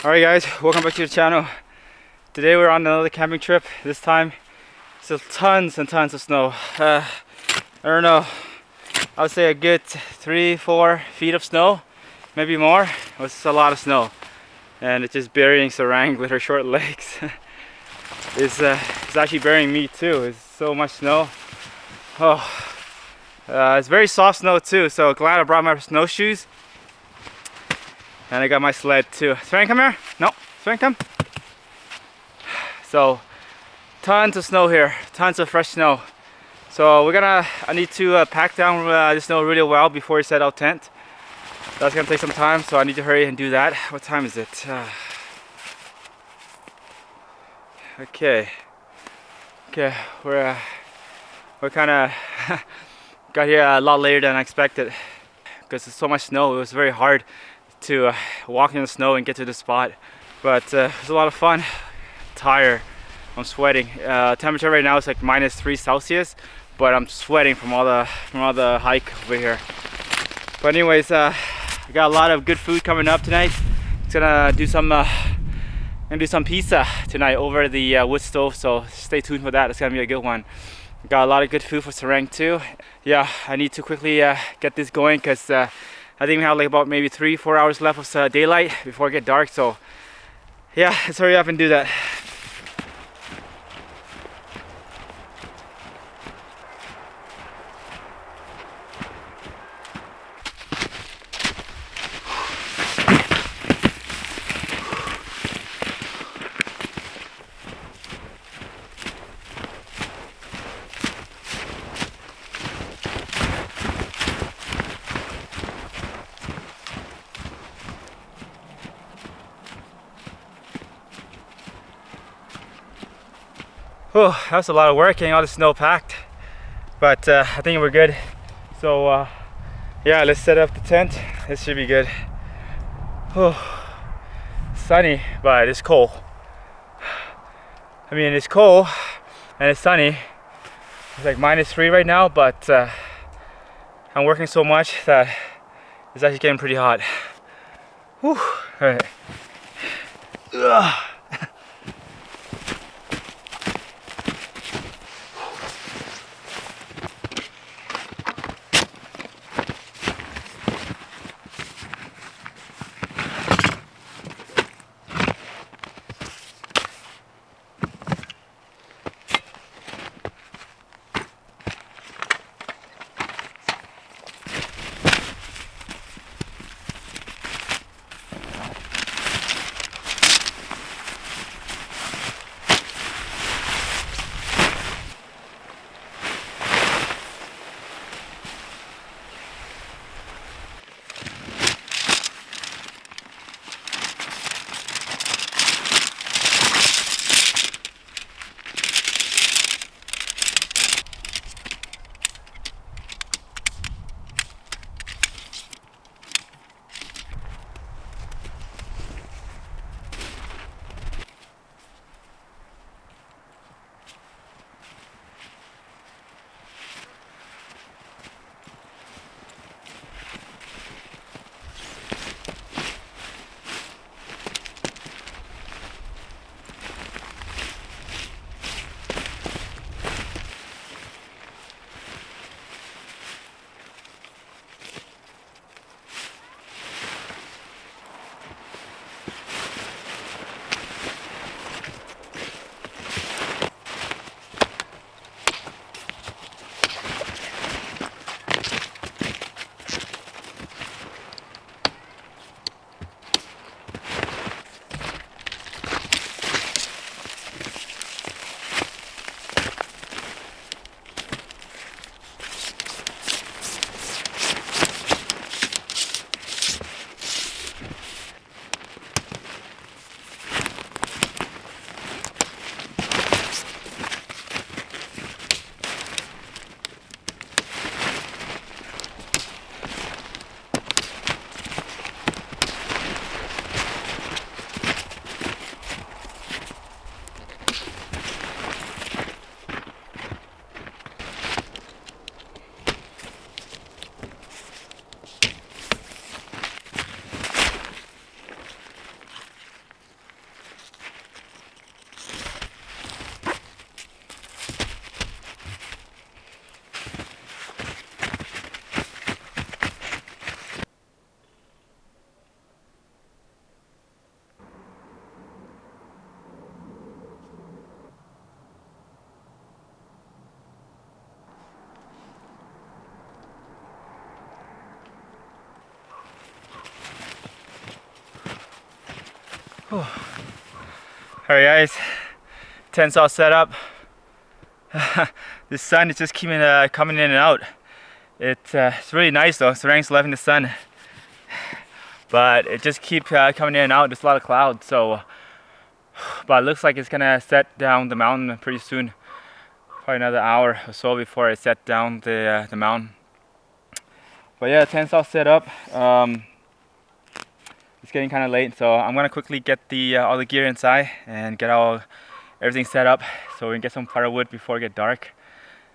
Alright guys, welcome back to the channel. Today we're on another camping trip. This time still tons and tons of snow. I don't know, I would say a good 3-4 feet of snow, maybe more. It was a lot of snow, and it's just burying Sarang with her short legs. It's actually burying me too. It's so much snow. It's very soft snow too, so glad I brought my snowshoes. And I got my sled too. Sarang, come here. No, Sarang, come. So, tons of snow here. Tons of fresh snow. So I need to pack down the snow really well before we set out tent. That's gonna take some time, so I need to hurry and do that. What time is it? Okay, we're kind of got here a lot later than I expected because there's so much snow. It was very hard to walk in the snow and get to the spot, but it was a lot of fun. Tired, I'm sweating. Temperature right now is like -3°C, but I'm sweating from all the hike over here. But anyways, I got a lot of good food coming up tonight. It's gonna do some pizza tonight over the wood stove, so stay tuned for that. It's gonna be a good one. Got a lot of good food for Sarang too. Yeah, I need to quickly get this going because I think we have like about maybe 3-4 hours left of daylight before it gets dark. So yeah, let's hurry up and do that. Oh, that was a lot of work getting all the snow packed, but I think we're good. So yeah, let's set up the tent. This should be good. Oh, sunny, but it's cold. I mean, it's cold and it's sunny. It's like -3 right now, but I'm working so much that it's actually getting pretty hot. Whew. All right. Ugh. Alright guys, tent's all set up. The sun is just keeping coming in and out. It's really nice though. Sarang's loving the sun, but it just keeps coming in and out. There's a lot of clouds, so but it looks like it's gonna set down the mountain pretty soon. Probably another hour or so before it set down the mountain. But yeah, tent's all set up. It's getting kind of late, so I'm gonna quickly get all the gear inside and get everything set up so we can get some firewood before it gets dark.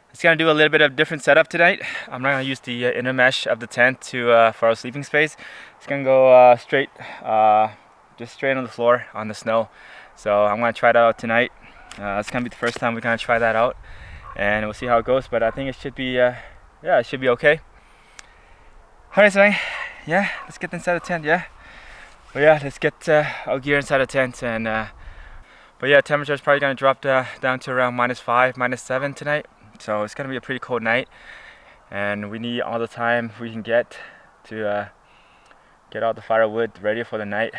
It's gonna do a little bit of different setup tonight. I'm not gonna use the inner mesh of the tent for our sleeping space. It's gonna go straight, just straight on the floor on the snow. So I'm gonna try that out tonight. It's gonna be the first time we're gonna try that out, and we'll see how it goes. But I think it should be, yeah, it should be okay. All right, so yeah, let's get inside the tent, yeah. But yeah, let's get our gear inside the tent, and but yeah, temperature is probably gonna drop down to around -5, -7 tonight. So it's gonna be a pretty cold night, and we need all the time we can get to get all the firewood ready for the night.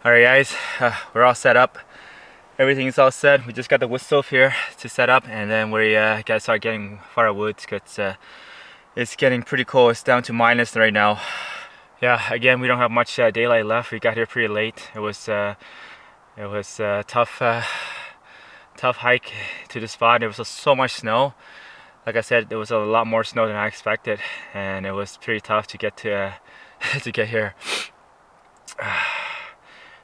Alright guys, we're all set up. Everything's all set. We just got the wood stove here to set up, and then we gotta start getting firewood because it's getting pretty cold. It's down to minus right now. Yeah, again, we don't have much daylight left. We got here pretty late. It was a tough hike to the spot. There was so much snow. Like I said, there was a lot more snow than I expected, and it was pretty tough to get to get here.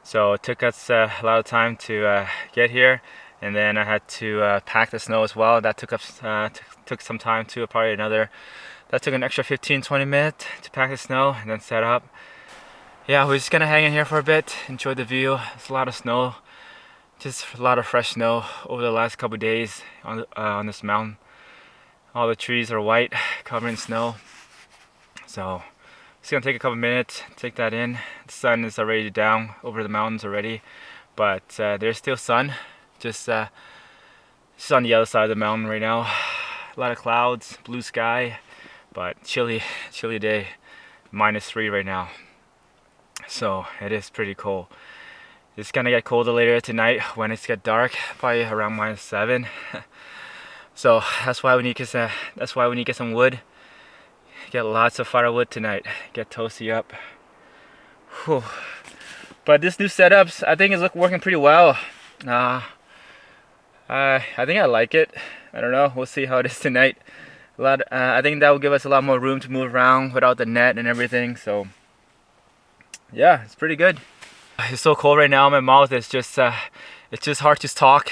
So it took us a lot of time to get here, and then I had to pack the snow as well. That took took some time too, probably that took an extra 15-20 minutes to pack the snow and then set up. Yeah, we're just gonna hang in here for a bit, enjoy the view. It's a lot of snow, just a lot of fresh snow over the last couple of days on this mountain. All the trees are white, covered in snow. So it's gonna take a couple minutes, take that in. The sun is already down over the mountains already, but there's still sun, just on the other side of the mountain right now. A lot of clouds, blue sky, but chilly day, -3 right now. So it is pretty cold. It's gonna get colder later tonight when it's get dark, probably around -7. So that's why we need to get some wood. Get lots of firewood tonight. Get toasty up. Whew. But this new setups, I think, is working pretty well. I think I like it. I don't know. We'll see how it is tonight. I think that will give us a lot more room to move around without the net and everything. So yeah, it's pretty good. It's so cold right now. My mouth is just hard to talk.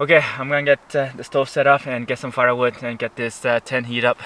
Okay, I'm gonna get the stove set up and get some firewood and get this tent heat up.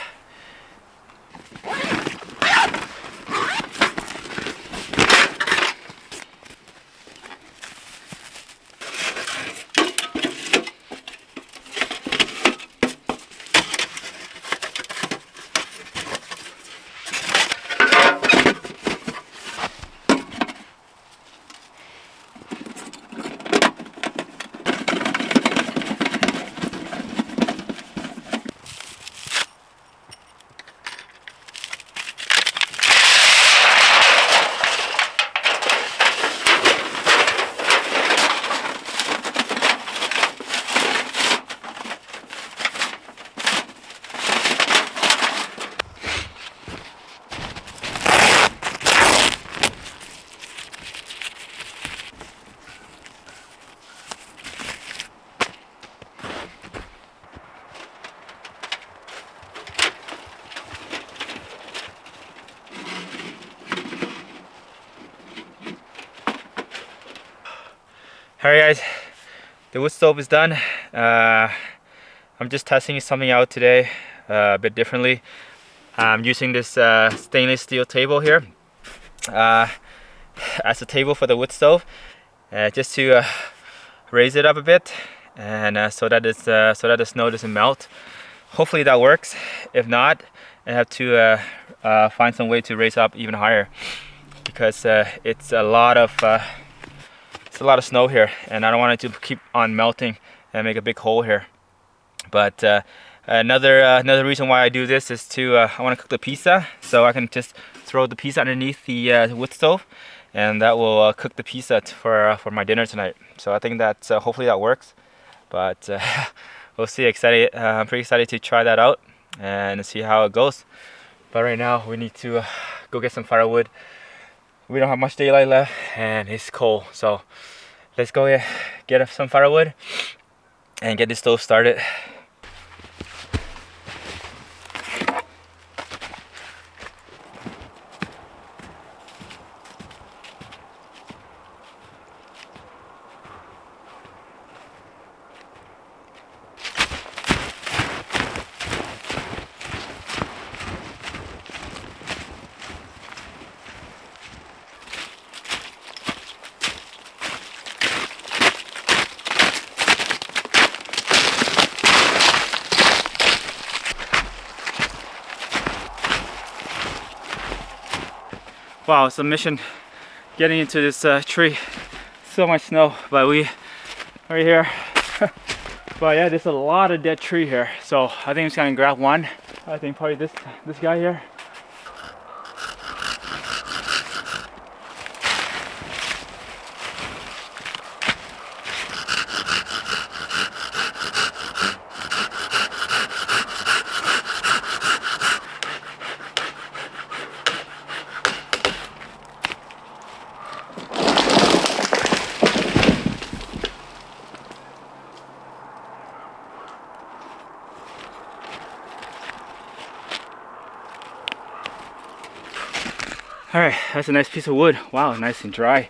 Alright guys, the wood stove is done. I'm just testing something out today a bit differently. I'm using this stainless steel table here as a table for the wood stove, just to raise it up a bit, and so that the snow doesn't melt. Hopefully that works. If not, I have to find some way to raise up even higher, because it's a lot of snow here, and I don't want it to keep on melting and make a big hole here. But another reason why I do this is I want to cook the pizza, so I can just throw the pizza underneath the wood stove, and that will cook the pizza for my dinner tonight. So I think that hopefully that works. But we'll see. I'm pretty excited to try that out and see how it goes. But right now we need to go get some firewood. We don't have much daylight left and it's cold, so let's go get some firewood and get this stove started. Wow, it's a mission getting into this tree. So much snow, but we are here. But yeah, there's a lot of dead tree here. So I think I'm just gonna grab one. I think probably this guy here. All right, that's a nice piece of wood. Wow, nice and dry.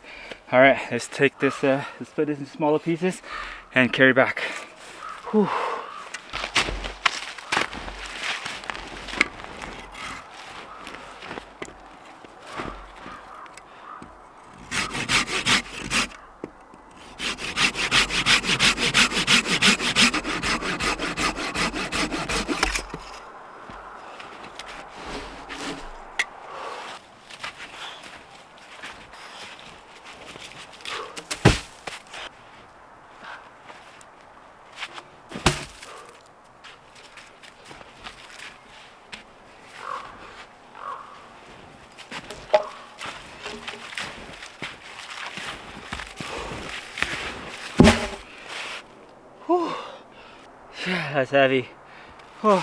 All right, let's take this, let's split this into smaller pieces and carry back. Whew. Whew. Yeah, that's heavy. Whew.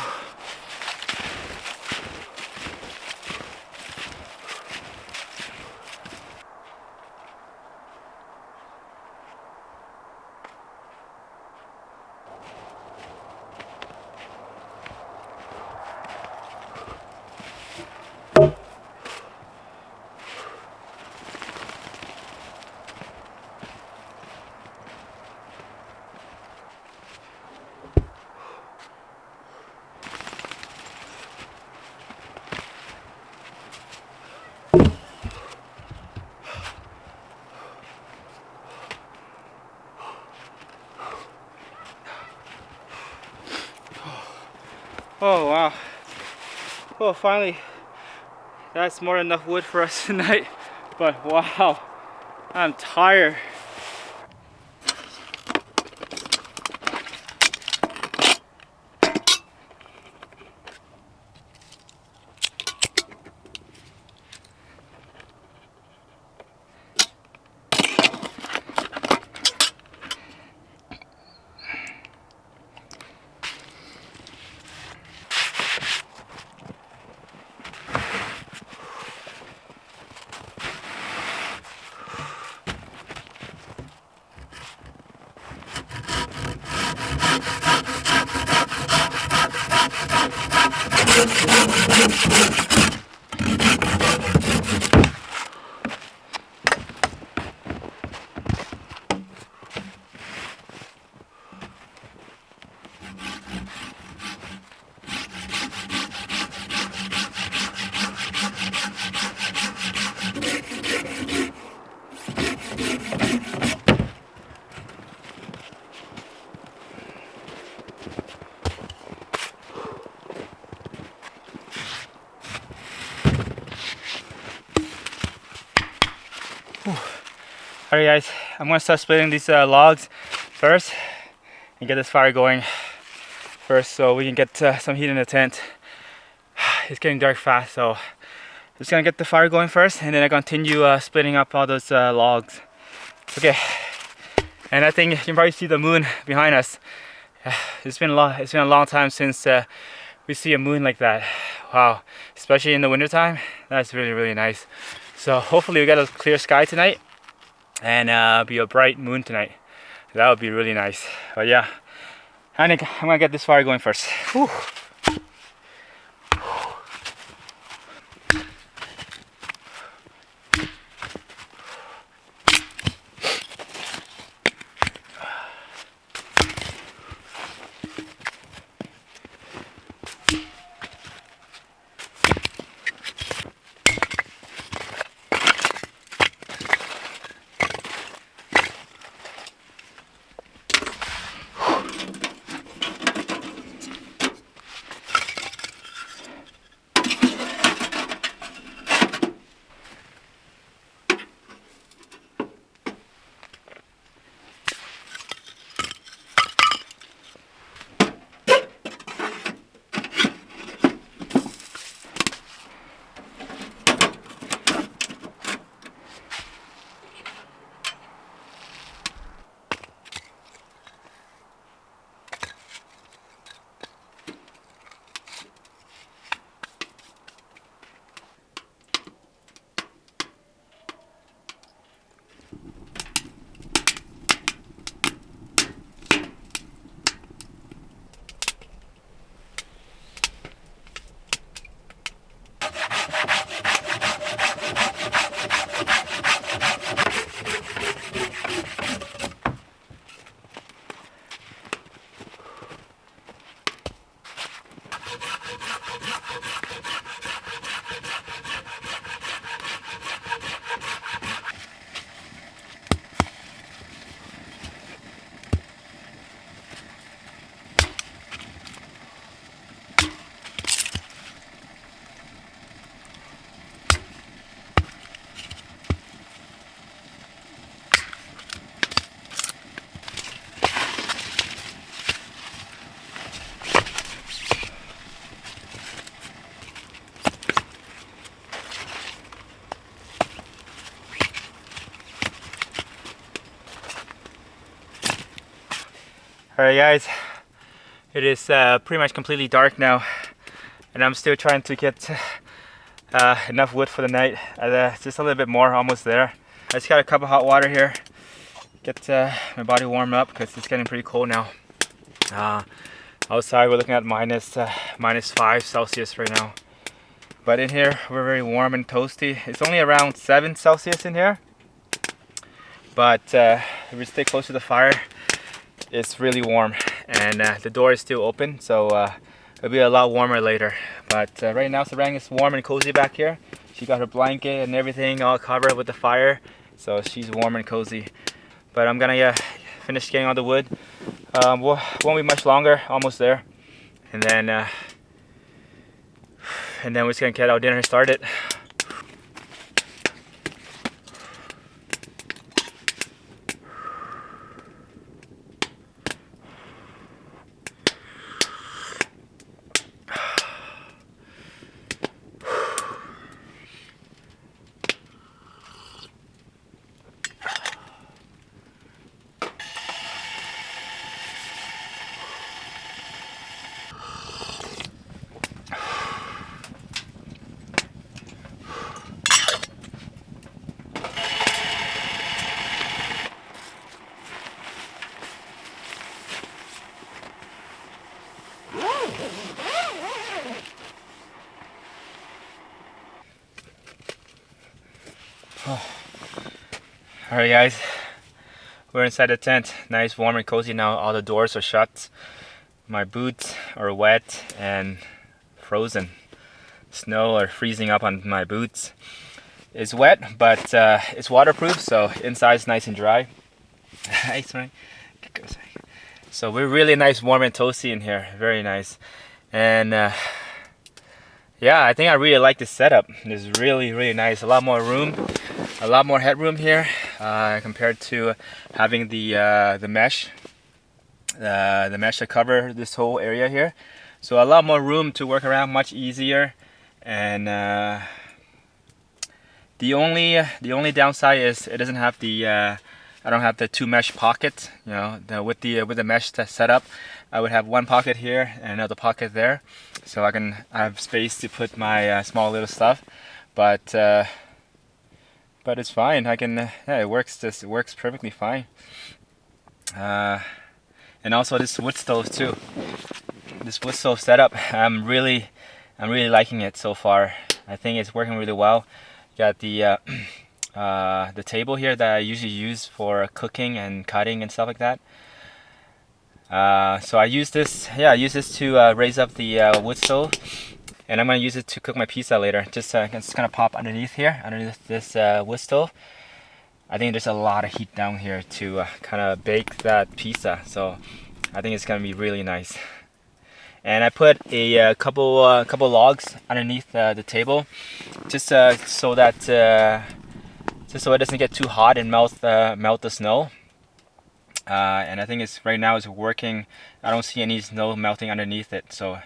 Oh wow. Oh, finally, that's more than enough wood for us tonight. But wow, I'm tired. Alright guys, I'm gonna start splitting these logs first and get this fire going first so we can get some heat in the tent. It's getting dark fast, so just gonna get the fire going first and then I continue splitting up all those logs. Okay, and I think you can probably see the moon behind us. It's been a long time since we see a moon like that. Wow, especially in the winter time. That's really nice. So hopefully we get a clear sky tonight and be a bright moon tonight. That would be really nice. But yeah, I think I'm gonna get this fire going first. Whew. Alright guys, it is pretty much completely dark now, and I'm still trying to get enough wood for the night. Just a little bit more, almost there. I just got a cup of hot water here, get my body warm up because it's getting pretty cold now. Outside we're looking at minus 5 Celsius right now, but in here we're very warm and toasty. It's only around 7 Celsius in here, but if we stay close to the fire, it's really warm, and the door is still open, so it'll be a lot warmer later. But right now Sarang is warm and cozy back here. She got her blanket and everything all covered with the fire, so she's warm and cozy. But I'm gonna finish getting all the wood. Won't be much longer, almost there, and then we're just gonna get our dinner started. Alright guys, we're inside the tent. Nice, warm and cozy now. All the doors are shut. My boots are wet and frozen. Snow are freezing up on my boots. It's wet, but it's waterproof, so inside's nice and dry. So we're really nice, warm and toasty in here. Very nice. And yeah, I think I really like this setup. It's really, really nice. A lot more room, a lot more headroom here compared to having the mesh to cover this whole area here. So a lot more room to work around, much easier. And the only downside is it doesn't have the I don't have the 2 mesh pockets. You know, with the mesh setup, I would have one pocket here and another pocket there, so I have space to put my small little stuff. But it's fine. I can yeah, it works perfectly fine. And also this wood stove too. This wood stove setup, I'm really liking it so far. I think it's working really well. Got the table here that I usually use for cooking and cutting and stuff like that. So I use this to raise up the wood stove, and I'm gonna use it to cook my pizza later. It's gonna pop underneath here, underneath this wood stove. I think there's a lot of heat down here to kind of bake that pizza, so I think it's gonna be really nice. And I put a couple logs underneath the table, just so that it doesn't get too hot and melt the snow. And I think right now it's working. I don't see any snow melting underneath it, so it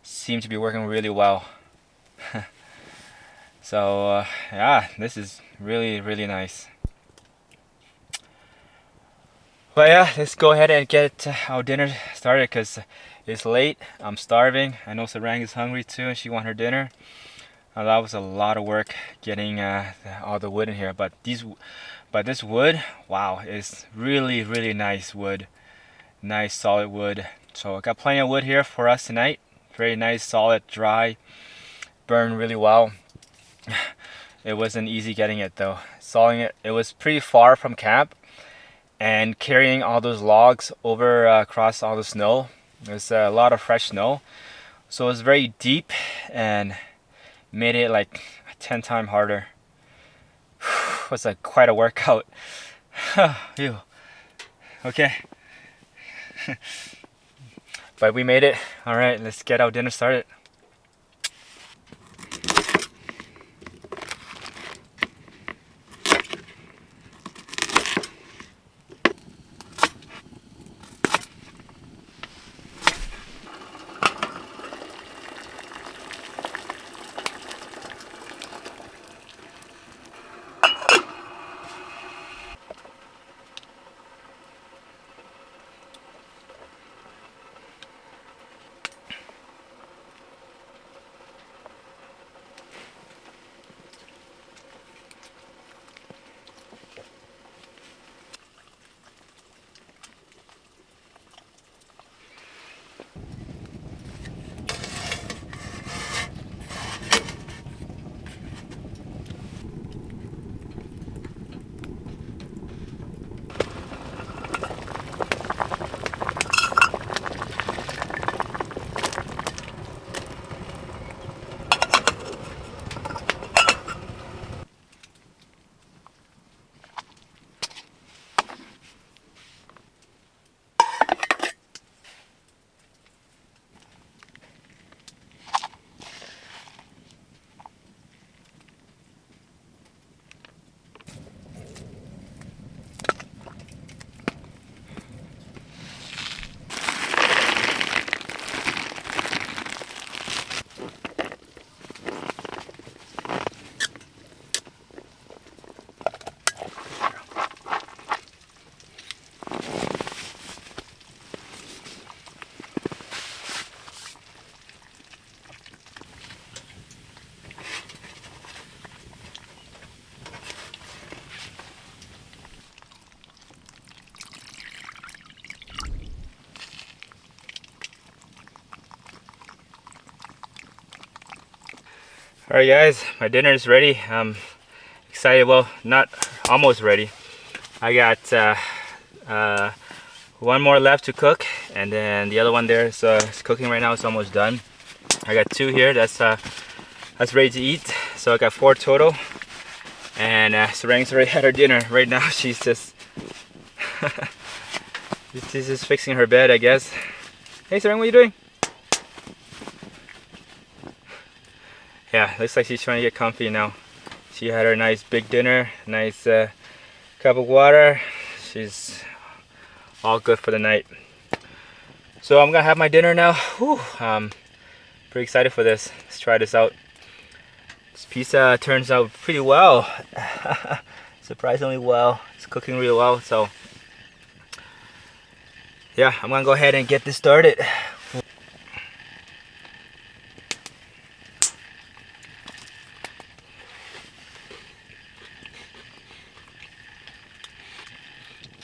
seems to be working really well. So yeah, this is really, really nice. Well, yeah, let's go ahead and get our dinner started because it's late. I'm starving. I know Sarang is hungry too, and she wants her dinner. That was a lot of work getting all the wood in here, but this wood, wow, is really, really nice wood. Nice solid wood. So I got plenty of wood here for us tonight. Very nice, solid, dry, burned really well. It wasn't easy getting it though. Sawing it, it was pretty far from camp, and carrying all those logs over across all the snow. There's a lot of fresh snow, so it was very deep and made it like 10 times harder. It was like quite a workout. Ew. Okay. But we made it. All right, let's get our dinner started. Alright guys, my dinner is ready. I'm excited, well, not almost ready. I got one more left to cook, and then the other one there is cooking right now. It's almost done. I got 2 here that's ready to eat, so I got 4 total. And Sarang's already had her dinner. Right now she's just she's just fixing her bed, I guess. Hey Sarang, what are you doing? Yeah, looks like she's trying to get comfy now. She had her nice big dinner, nice cup of water. She's all good for the night. So I'm gonna have my dinner now. Whew, pretty excited for this. Let's try this out. This pizza turns out pretty well. Surprisingly well. It's cooking really well. So yeah, I'm gonna go ahead and get this started.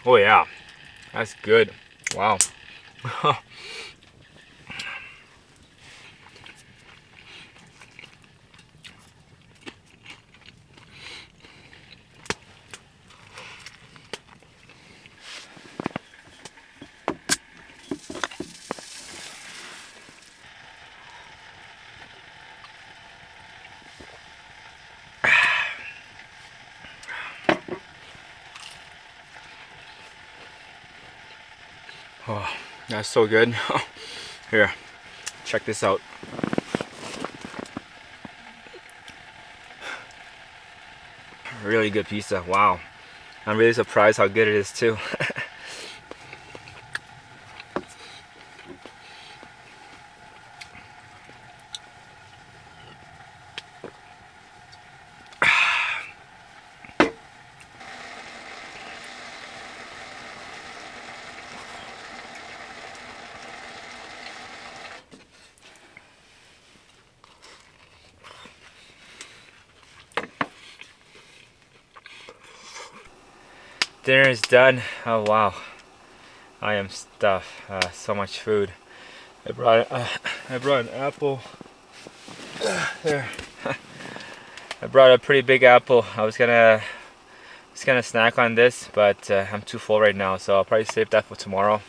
Oh yeah, that's good. Wow. Oh, that's so good. Here, check this out. Really good pizza. Wow. I'm really surprised how good it is too. Dinner is done. Oh wow, I am stuffed. So much food. I brought an apple. There. I brought a pretty big apple. I was gonna snack on this, but I'm too full right now, so I'll probably save that for tomorrow.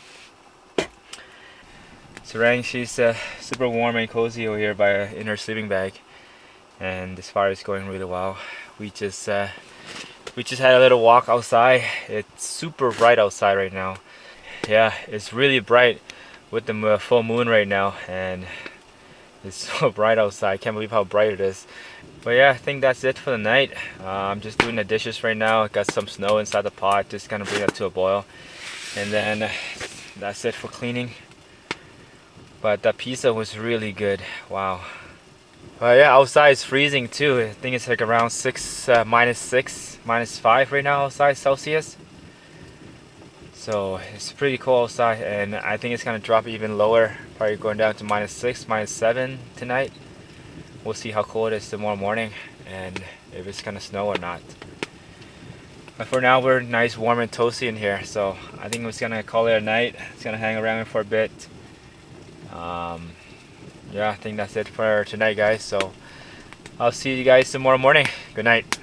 Sarang, she's super warm and cozy over here in her sleeping bag, and this fire is going really well. We just had a little walk outside. It's super bright outside right now. Yeah, it's really bright with the full moon right now, and it's so bright outside. I can't believe how bright it is. But yeah, I think that's it for the night. I'm just doing the dishes right now. Got some snow inside the pot, just gonna bring it to a boil, and then that's it for cleaning. But that pizza was really good. Wow. Yeah, outside is freezing too. I think it's like around -5 right now outside Celsius. So it's pretty cold outside, and I think it's gonna drop even lower, probably going down to -6, -7 tonight. We'll see how cold it is tomorrow morning and if it's gonna snow or not. But for now, we're nice, warm, and toasty in here, so I think we're gonna call it a night. It's gonna hang around for a bit. Yeah, I think that's it for tonight, guys. So I'll see you guys tomorrow morning. Good night.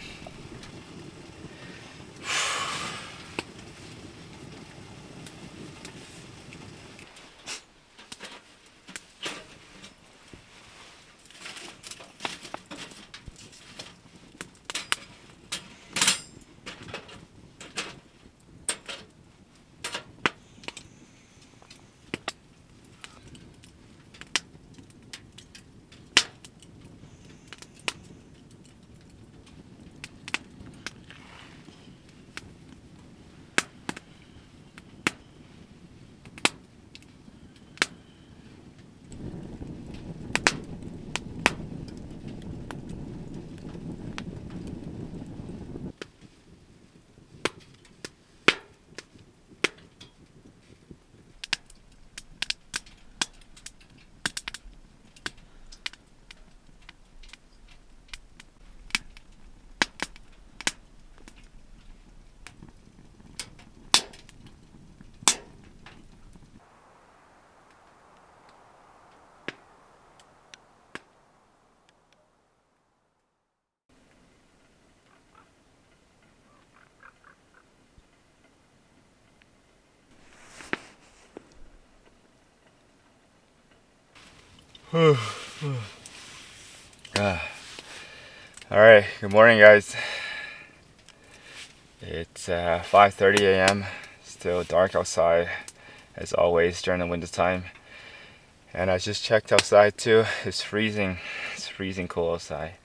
Alright, good morning guys. It's 5:30 a.m. Still dark outside as always during the winter time. And I just checked outside too. It's freezing. It's freezing cold outside.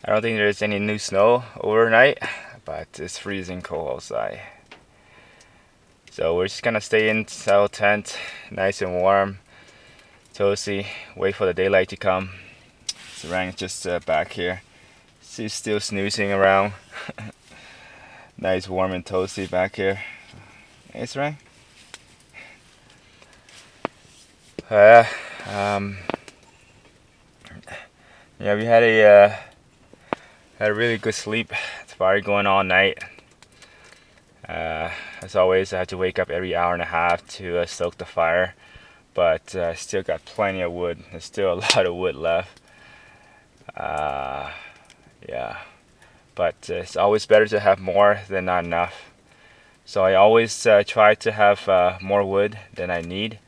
I don't think there's any new snow overnight, but it's freezing cold outside. So we're just gonna stay inside our tent, nice and warm, toasty, wait for the daylight to come. Sarang's just back here. She's still snoozing around. Nice, warm and toasty back here. Hey, Sarang. Yeah, we had a really good sleep. It's fire going all night. As always, I had to wake up every hour and a half to stoke the fire, but I still got plenty of wood. There's still a lot of wood left. Yeah, but it's always better to have more than not enough. So I always try to have more wood than I need,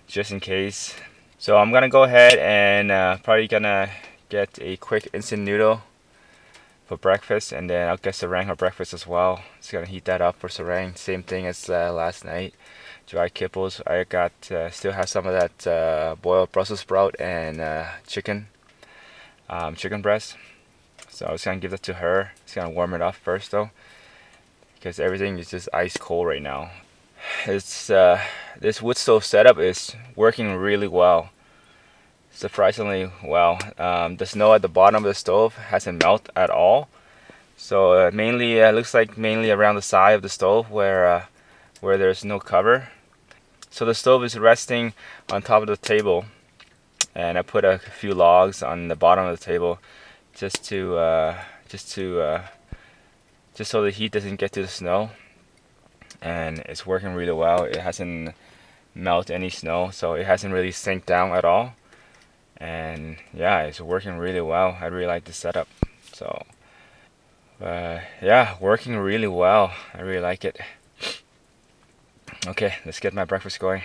just in case. So I'm gonna go ahead and probably gonna get a quick instant noodle for breakfast, and then I'll get Sarang her breakfast as well. Just gonna heat that up for Sarang. Same thing as last night. Dry kibbles. I got still have some of that boiled Brussels sprout and chicken breast. So I was gonna give that to her. Just gonna warm it up first though, because everything is just ice cold right now. It's this wood stove setup is working really well. Surprisingly well. The snow at the bottom of the stove hasn't melted at all. So mainly looks like mainly around the side of the stove where there's no cover. So the stove is resting on top of the table, and I put a few logs on the bottom of the table just so the heat doesn't get to the snow. And it's working really well. It hasn't melted any snow, so it hasn't really sink down at all. And yeah, it's working really well. I really like the setup. So yeah, working really well. I really like it. Okay, let's get my breakfast going.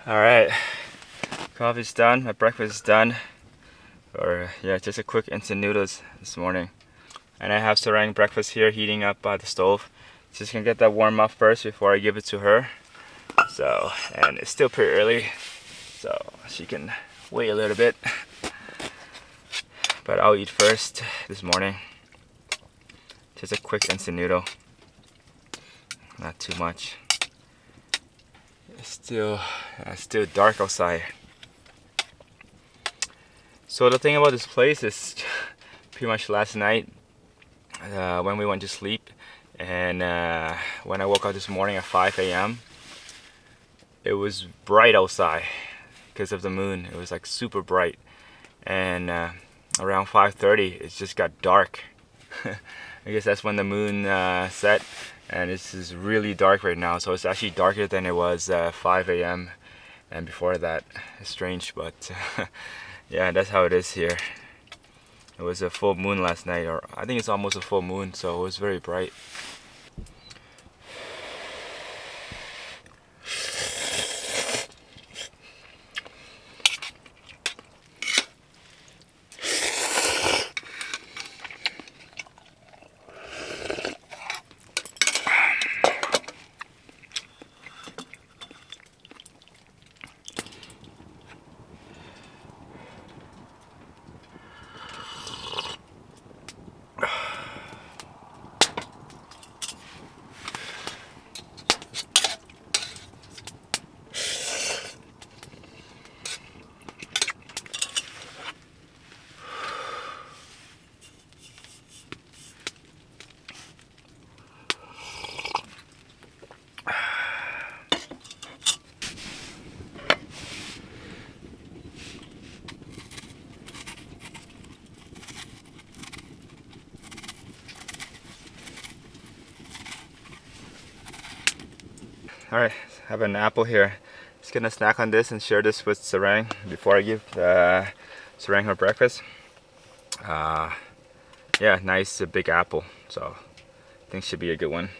Alright, coffee's done, my breakfast is done. Or yeah, just a quick instant noodles this morning. And I have Sarang breakfast here heating up by the stove. Just gonna get that warm up first before I give it to her. So, and it's still pretty early, so she can wait a little bit. But I'll eat first this morning. Just a quick instant noodle. Not too much. It's still dark outside. So the thing about this place is pretty much last night when we went to sleep, and when I woke up this morning at 5 a.m. it was bright outside because of the moon. It was like super bright, and around 5:30 it just got dark. I guess that's when the moon set, and this is really dark right now. So it's actually darker than it was 5 a.m. and before that. It's strange, but yeah, that's how it is here. It was a full moon last night, or I think it's almost a full moon, so it was very bright. Alright, have an apple here. Just gonna snack on this and share this with Sarang before I give Sarang her breakfast. Yeah, nice big apple, so I think should be a good one.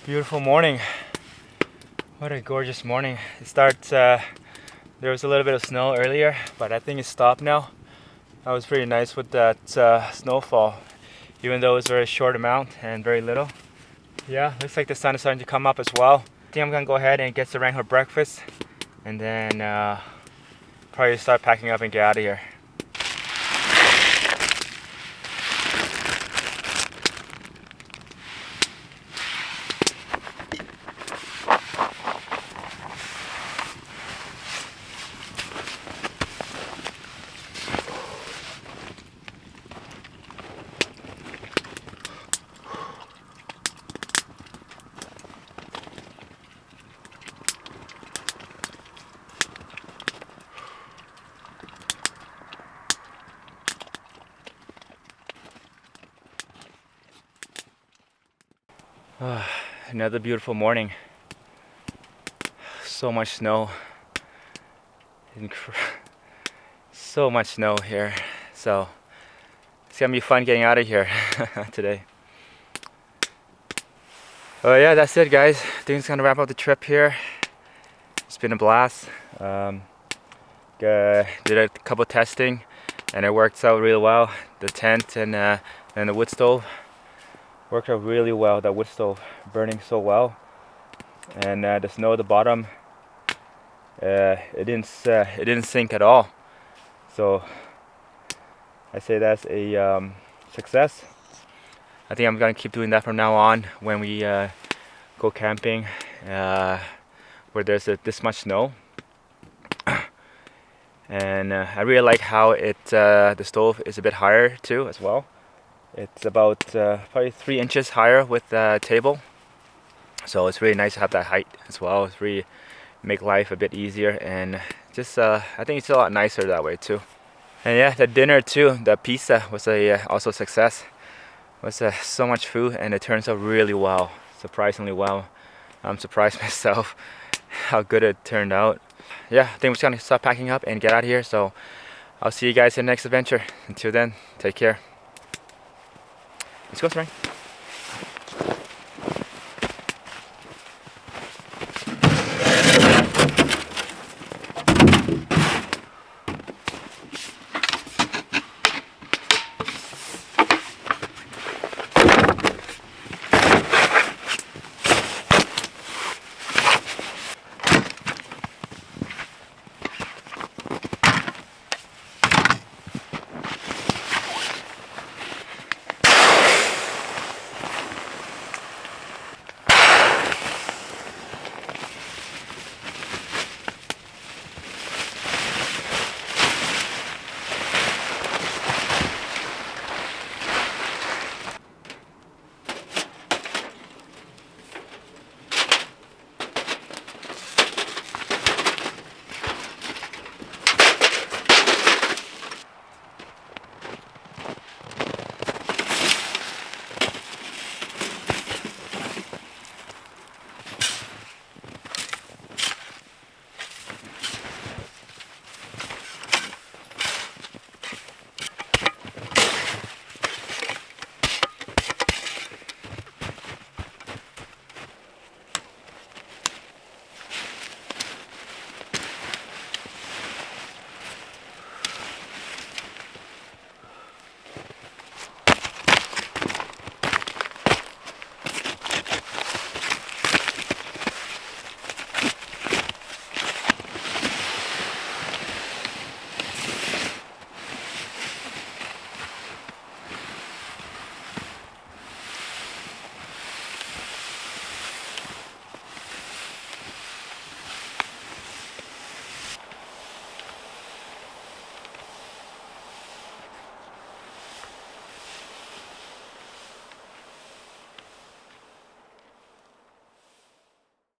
Beautiful morning. What a gorgeous morning. It starts, there was a little bit of snow earlier, but I think it's stopped now. That was pretty nice with that snowfall, even though it was a very short amount and very little. Yeah, looks like the sun is starting to come up as well. I think I'm gonna go ahead and get Sarang her breakfast and then probably start packing up and get out of here. Another beautiful morning. So much snow. So much snow here. So it's gonna be fun getting out of here today. Oh yeah, that's it guys. I think it's gonna wrap up the trip here. It's been a blast. Did a couple testing and it worked out really well. The tent and the wood stove worked out really well. That wood stove burning so well, and the snow at the bottom, it didn't sink at all. So I say that's a success. I think I'm gonna keep doing that from now on when we go camping where there's this much snow. And I really like how the stove is a bit higher too as well. It's about probably 3 inches higher with the table, so it's really nice to have that height as well. It's really make life a bit easier, and just I think it's a lot nicer that way too. And yeah, the dinner too, the pizza was also a success. It was so much food, and it turns out really well, surprisingly well. I'm surprised myself how good it turned out. Yeah, I think we're just gonna start packing up and get out of here. So I'll see you guys in the next adventure. Until then, take care. Let's go, Spring.